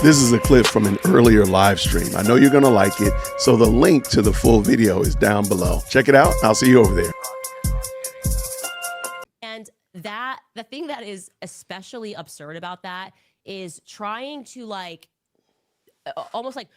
This is a clip from an earlier live stream. I know you're going to like it, so the link to the full video is down below. Check it out. I'll see you over there. And the thing that is especially absurd about that is trying to almost like,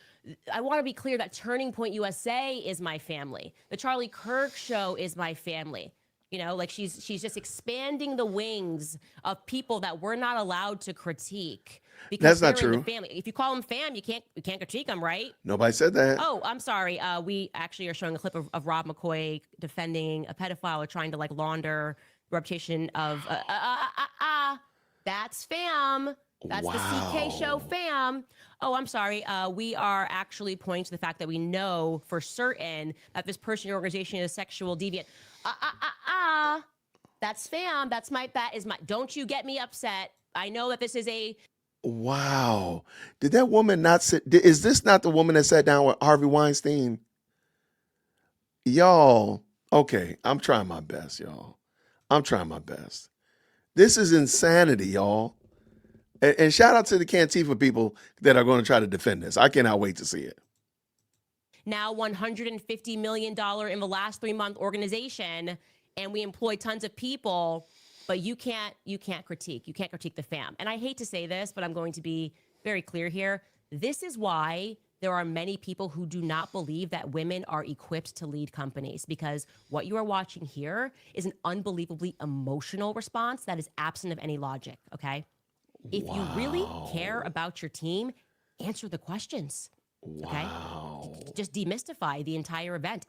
I want to be clear that Turning Point USA is my family. The Charlie Kirk Show is my family. You know, like she's just expanding the wings of people that we're not allowed to critique because that's not they're in true. the family. If you call them fam, you can't critique them, right? Nobody said that. Oh, I'm sorry. We actually are showing a clip of Rob McCoy defending a pedophile or trying to launder the reputation of that's fam. That's the CK show fam. Oh, I'm sorry. We are actually pointing to the fact that we know for certain that this person or organization is sexual deviant. That's fam. Don't you get me upset. I know that this is a. Wow. Did that woman not sit? Is this not the woman that sat down with Harvey Weinstein? Y'all. Okay. I'm trying my best, y'all. I'm trying my best. This is insanity, y'all. And shout out to the Cantifa people that are going to try to defend this. I cannot wait to see it. Now $150 million in the last 3-month organization, and we employ tons of people, but you can't critique. You can't critique the fam. And I hate to say this, but I'm going to be very clear here. This is why there are many people who do not believe that women are equipped to lead companies, because what you are watching here is an unbelievably emotional response that is absent of any logic, okay? If you really care about your team, answer the questions. Okay? Wow. Just demystify the entire event.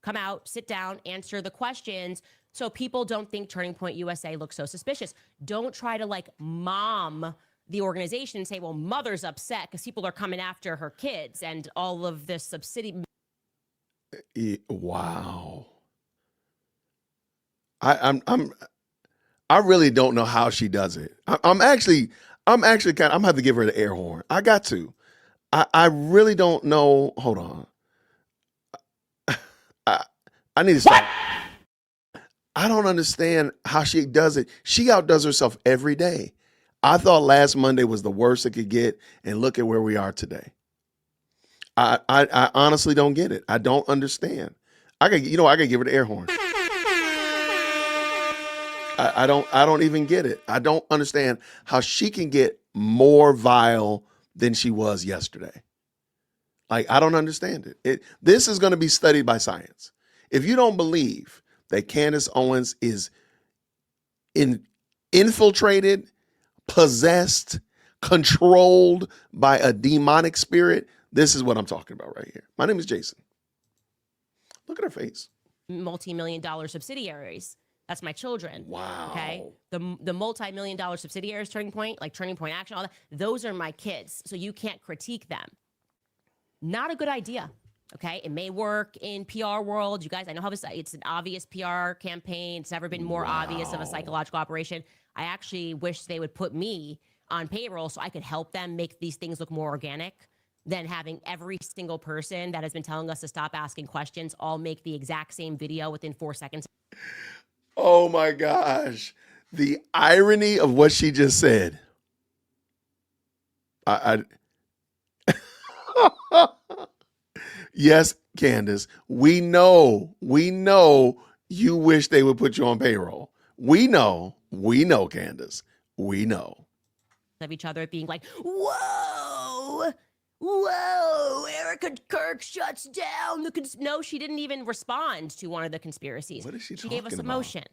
Come out, sit down, answer the questions so people don't think Turning Point USA looks so suspicious. Don't try to mom the organization and say, well, mother's upset because people are coming after her kids and all of this subsidy. Wow. I really don't know how she does it. I'm actually I'm gonna have to give her the air horn. I got to. I really don't know. Hold on. I need to stop. I don't understand how she does it. She outdoes herself every day. I thought last Monday was the worst it could get, and look at where we are today. I honestly don't get it. I don't understand. I could give her the air horn. I don't even get it. I don't understand how she can get more vile than she was yesterday. I don't understand it. This is going to be studied by science. If you don't believe that Candace Owens is infiltrated, possessed, controlled by a demonic spirit, this is what I'm talking about right here. My name is Jason. Look at her face. Multi-million-dollar subsidiaries. That's my children. Wow. Okay. The multi-million-dollar subsidiaries, Turning Point, like Turning Point Action, all that, those are my kids. So you can't critique them. Not a good idea. Okay. It may work in PR world. You guys, I know how it's an obvious PR campaign. It's never been more obvious of a psychological operation. I actually wish they would put me on payroll so I could help them make these things look more organic than having every single person that has been telling us to stop asking questions all make the exact same video within 4 seconds. Oh my gosh. The irony of what she just said. Yes, Candace, we know you wish they would put you on payroll. We know, Candace, we know. Of each other being like, whoa, Erica Kirk shuts down. No, she didn't even respond to one of the conspiracies. What is she talking about? She gave us emotion.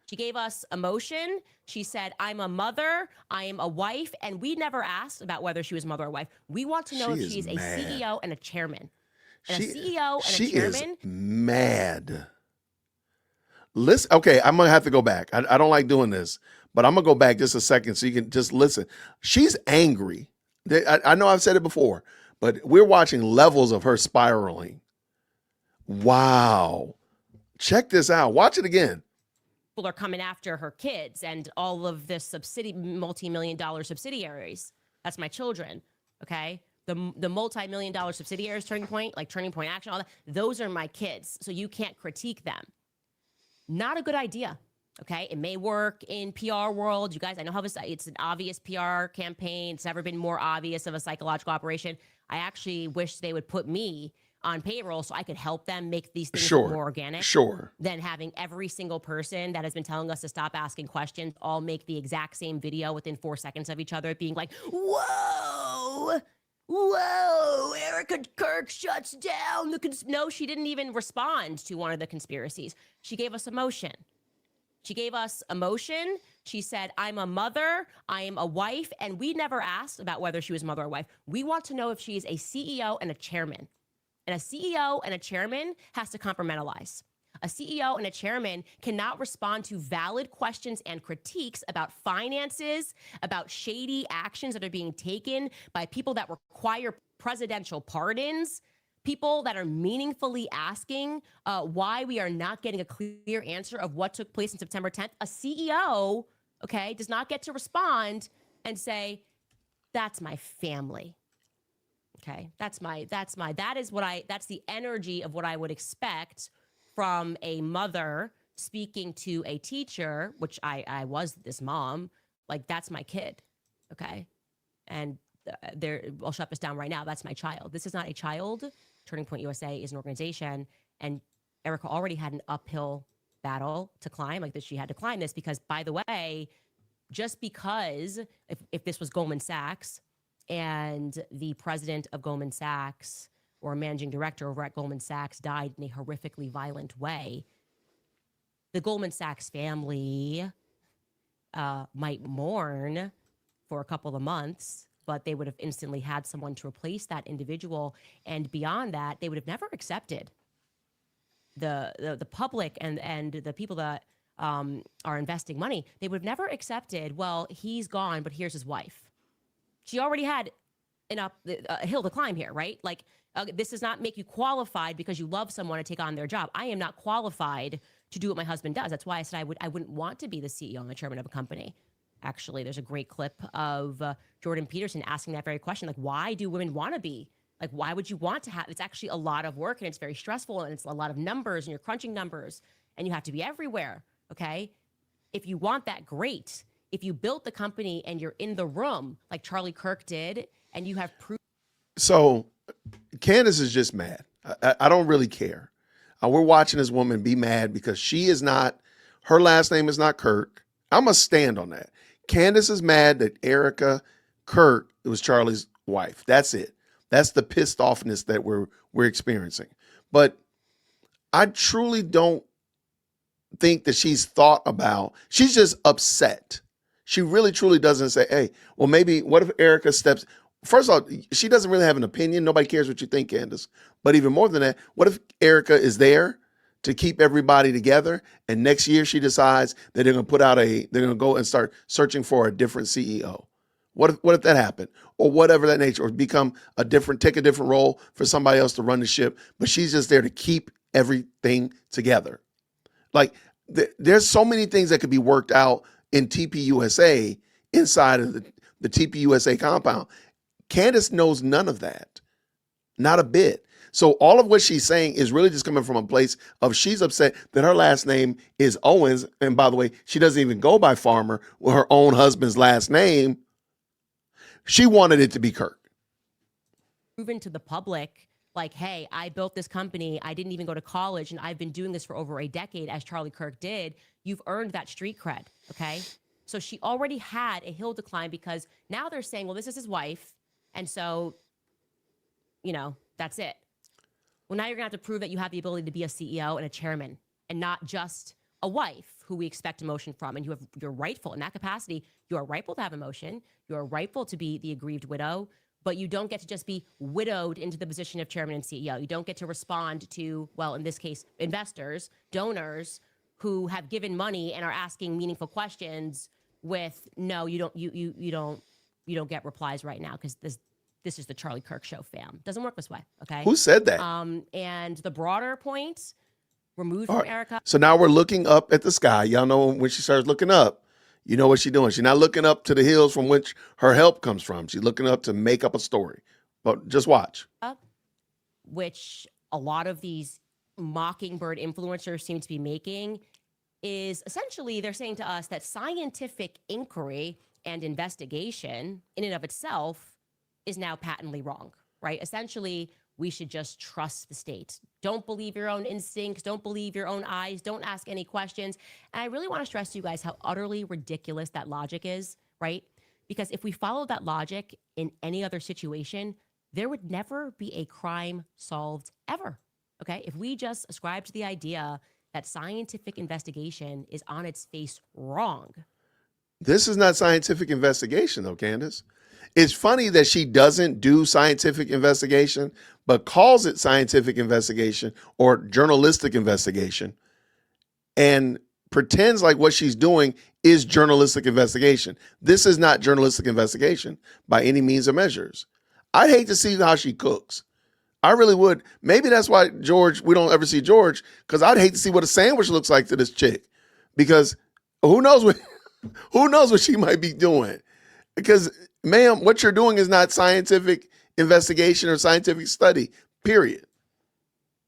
She gave us emotion. She said, I'm a mother, I am a wife, and we never asked about whether she was mother or wife. We want to know if she's a CEO and a chairman. And a CEO and a chairman. She is mad. Listen, okay, I'm going to have to go back. I don't like doing this, but I'm going to go back just a second so you can just listen. She's angry. I know I've said it before, but we're watching levels of her spiraling. Wow. Check this out. Watch it again. People are coming after her kids and all of this multi-million-dollar subsidiaries. That's my children, okay? The multi-million-dollar subsidiaries, Turning Point, like Turning Point Action, all that, those are my kids, so you can't critique them. Not a good idea, Okay, it may work in PR world. You guys, I know how it's an obvious PR campaign. It's never been more obvious of a psychological operation. I actually wish they would put me on payroll so I could help them make these things look more organic than having every single person that has been telling us to stop asking questions all make the exact same video within 4 seconds of each other, being like, whoa, Erica Kirk shuts down the no, she didn't even respond to one of the conspiracies. She gave us emotion. She said, I'm a mother, I am a wife, and we never asked about whether she was mother or wife. We want to know if she is a CEO and a chairman. And a CEO and a chairman has to compartmentalize. A CEO and a chairman cannot respond to valid questions and critiques about finances, about shady actions that are being taken by people that require presidential pardons, people that are meaningfully asking why we are not getting a clear answer of what took place on September 10th. A CEO, okay, does not get to respond and say, that's my family. Okay, that's the energy of what I would expect from a mother speaking to a teacher, which I was this mom, like that's my kid. Okay. And I'll shut this down right now. That's my child. This is not a child. Turning Point USA is an organization. And Erica already had an uphill battle to climb, like that she had to climb this because, by the way, just because if this was Goldman Sachs and the president of Goldman Sachs or managing director over at Goldman Sachs died in a horrifically violent way, the Goldman Sachs family might mourn for a couple of months, but they would have instantly had someone to replace that individual. And beyond that, they would have never accepted the public and the people that are investing money. They would have never accepted, well, he's gone, but here's his wife. She already had a hill to climb here, right? Like, this does not make you qualified because you love someone to take on their job. I am not qualified to do what my husband does. That's why I said I wouldn't want to be the CEO and the chairman of a company. Actually, there's a great clip of Jordan Peterson asking that very question. Like, why do women want to be? Like, why would you want to have? It's actually a lot of work and it's very stressful and it's a lot of numbers and you're crunching numbers and you have to be everywhere. Okay. If you want that, great. If you built the company and you're in the room like Charlie Kirk did and you have proof. So Candace is just mad. I don't really care. We're watching this woman be mad because her last name is not Kirk. I'm going to stand on that. Candace is mad that Erica Kirk, it was Charlie's wife. That's it. That's the pissed offness that we're experiencing. But I truly don't think that she's just upset. She really truly doesn't say, hey, well, maybe what if Erica steps. First of all, she doesn't really have an opinion. Nobody cares what you think, Candace. But even more than that, what if Erica is there to keep everybody together and next year she decides that they're going to go and start searching for a different CEO? What if that happened? Or whatever that nature, or take a different role for somebody else to run the ship, but she's just there to keep everything together. Like, there's so many things that could be worked out in TPUSA inside of the TPUSA compound. Candace knows none of that, not a bit. So all of what she's saying is really just coming from a place of she's upset that her last name is Owens. And by the way, she doesn't even go by Farmer with her own husband's last name. She wanted it to be Kirk. Proven to the public, like, hey, I built this company. I didn't even go to college, and I've been doing this for over a decade, as Charlie Kirk did. You've earned that street cred, okay? So she already had a hill to climb because now they're saying, well, this is his wife, and so, that's it. Well, now you're going to have to prove that you have the ability to be a CEO and a chairman and not just a wife who we expect emotion from. And you're rightful in that capacity. You are rightful to have emotion. You are rightful to be the aggrieved widow, but you don't get to just be widowed into the position of chairman and CEO. You don't get to respond to, well, in this case, investors, donors who have given money and are asking meaningful questions with, no, you don't get replies right now because this is the Charlie Kirk show, fam. Doesn't work this way, okay? Who said that? And the broader point, removed from Erica. So now we're looking up at the sky. Y'all know when she starts looking up, you know what she's doing. She's not looking up to the hills from which her help comes from. She's looking up to make up a story. But just watch. Which a lot of these mockingbird influencers seem to be making. is essentially they're saying to us that scientific inquiry and investigation in and of itself is now patently wrong, right? Essentially, we should just trust the state. Don't believe your own instincts. Don't believe your own eyes. Don't ask any questions. And I really want to stress to you guys how utterly ridiculous that logic is, right? Because if we follow that logic in any other situation, there would never be a crime solved ever, okay? If we just ascribe to the idea that scientific investigation is on its face wrong. This is not scientific investigation, though, Candace. It's funny that she doesn't do scientific investigation, but calls it scientific investigation or journalistic investigation and pretends like what she's doing is journalistic investigation. This is not journalistic investigation by any means or measures. I'd hate to see how she cooks. I really would. Maybe that's why we don't ever see George, because I'd hate to see what a sandwich looks like to this chick, because who knows what she might be doing. Because, ma'am, what you're doing is not scientific investigation or scientific study, period.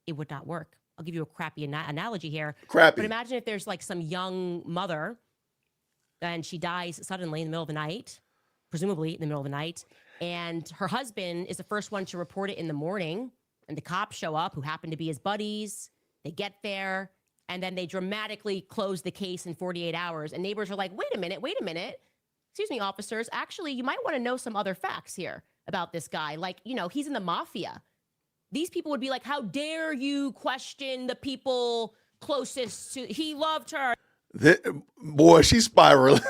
It would not work. I'll give you a crappy analogy here. Crappy. But imagine if there's like some young mother and she dies suddenly in the middle of the night, presumably in the middle of the night, and her husband is the first one to report it in the morning, and the cops show up who happen to be his buddies. They get there, and then they dramatically close the case in 48 hours. And neighbors are like, wait a minute. Excuse me, officers. Actually, you might want to know some other facts here about this guy. Like, he's in the mafia. These people would be like, how dare you question the people closest to, he loved her. Boy, she's spiraling.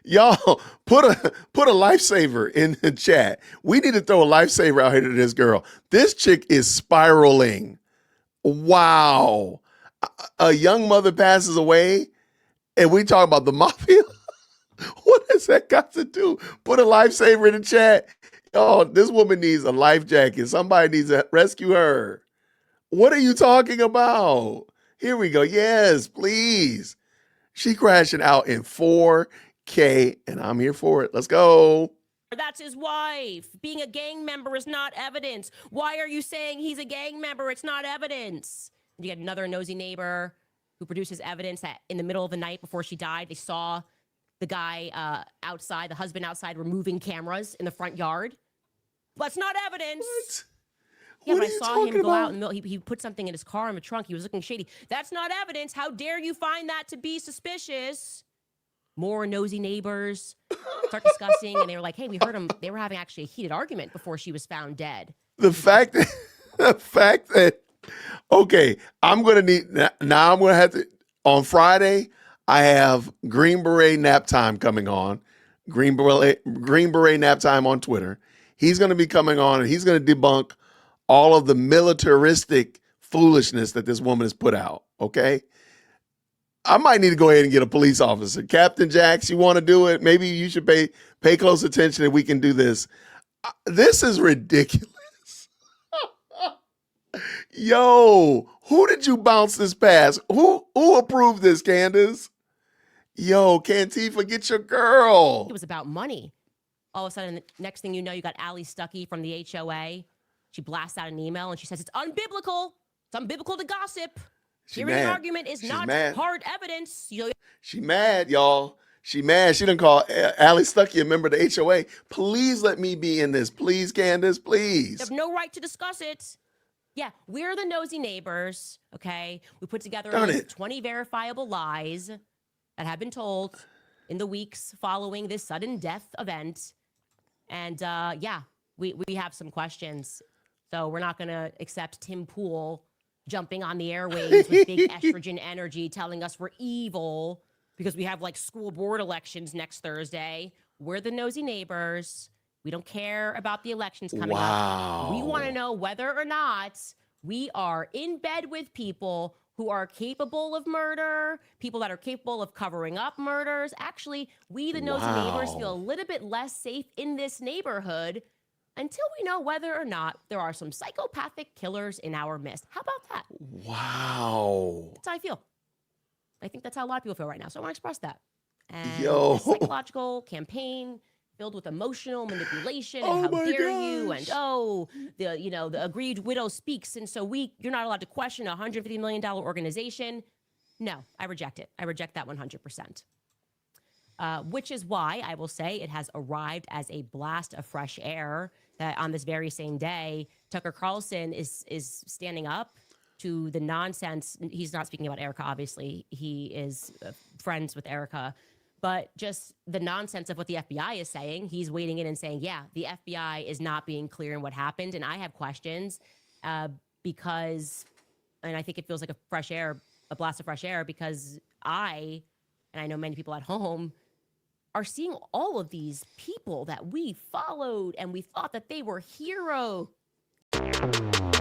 Y'all, put a lifesaver in the chat. We need to throw a lifesaver out here to this girl. This chick is spiraling. Wow. A young mother passes away and we talk about the mafia. What has that got to do? Put a lifesaver in the chat. Oh, this woman needs a life jacket. Somebody needs to rescue her. What are you talking about? Here we go. Yes, please. She crashing out in 4K, and I'm here for it. Let's go. That's his wife. Being a gang member is not evidence. Why are you saying he's a gang member? It's not evidence. You get another nosy neighbor who produces evidence that in the middle of the night before she died, they saw the guy outside, the husband outside, removing cameras in the front yard. That's not evidence. What? Yeah, what but I saw him go about? out in the middle. He put something in his car in the trunk. He was looking shady. That's not evidence. How dare you find that to be suspicious? More nosy neighbors start discussing, and they were like, hey, we heard them. They were having actually a heated argument before she was found dead. The fact that, okay, I'm going to have to, on Friday, I have Green Beret Nap Time coming on. Green Beret Nap Time on Twitter. He's going to be coming on, and he's going to debunk all of the militaristic foolishness that this woman has put out, okay? I might need to go ahead and get a police officer. Captain Jax, you want to do it? Maybe you should pay close attention and we can do this. This is ridiculous. Yo, who did you bounce this past? Who approved this, Candace? Yo, Cantifa, get your girl. It was about money. All of a sudden, the next thing you know, you got Allie Stuckey from the HOA. She blasts out an email and she says, it's unbiblical. It's unbiblical to gossip. Hearing an argument is not hard evidence. She mad, y'all. She mad. She done call Allie Stuckey a member of the HOA. Please let me be in this. Please, Candace, please. You have no right to discuss it. Yeah, we're the nosy neighbors, okay? We put together 20 verifiable lies that have been told in the weeks following this sudden death event. And yeah, we have some questions. So we're not going to accept Tim Pool jumping on the airwaves with big estrogen energy telling us we're evil because we have like school board elections next Thursday. We're the nosy neighbors. We don't care about the elections coming up. We want to know whether or not we are in bed with people who are capable of murder, people that are capable of covering up murders. Actually, we, the nosy neighbors, feel a little bit less safe in this neighborhood until we know whether or not there are some psychopathic killers in our midst. How about that? Wow. That's how I feel. I think that's how a lot of people feel right now. So I want to express that. And Yo. a psychological campaign filled with emotional manipulation and how dare you, and the aggrieved widow speaks, and so you're not allowed to question a $150 million organization. No, I reject it. I reject that 100%. Which is why I will say it has arrived as a blast of fresh air that on this very same day, Tucker Carlson is standing up to the nonsense. He's not speaking about Erica, obviously. He is friends with Erica. But just the nonsense of what the FBI is saying, he's wading in and saying, yeah, the FBI is not being clear in what happened. And I have questions because, and I think it feels like a blast of fresh air, because and I know many people at home, are seeing all of these people that we followed and we thought that they were heroes.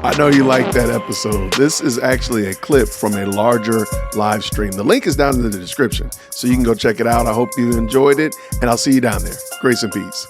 I know you liked that episode. This is actually a clip from a larger live stream. The link is down in the description, so you can go check it out. I hope you enjoyed it, and I'll see you down there. Grace and peace.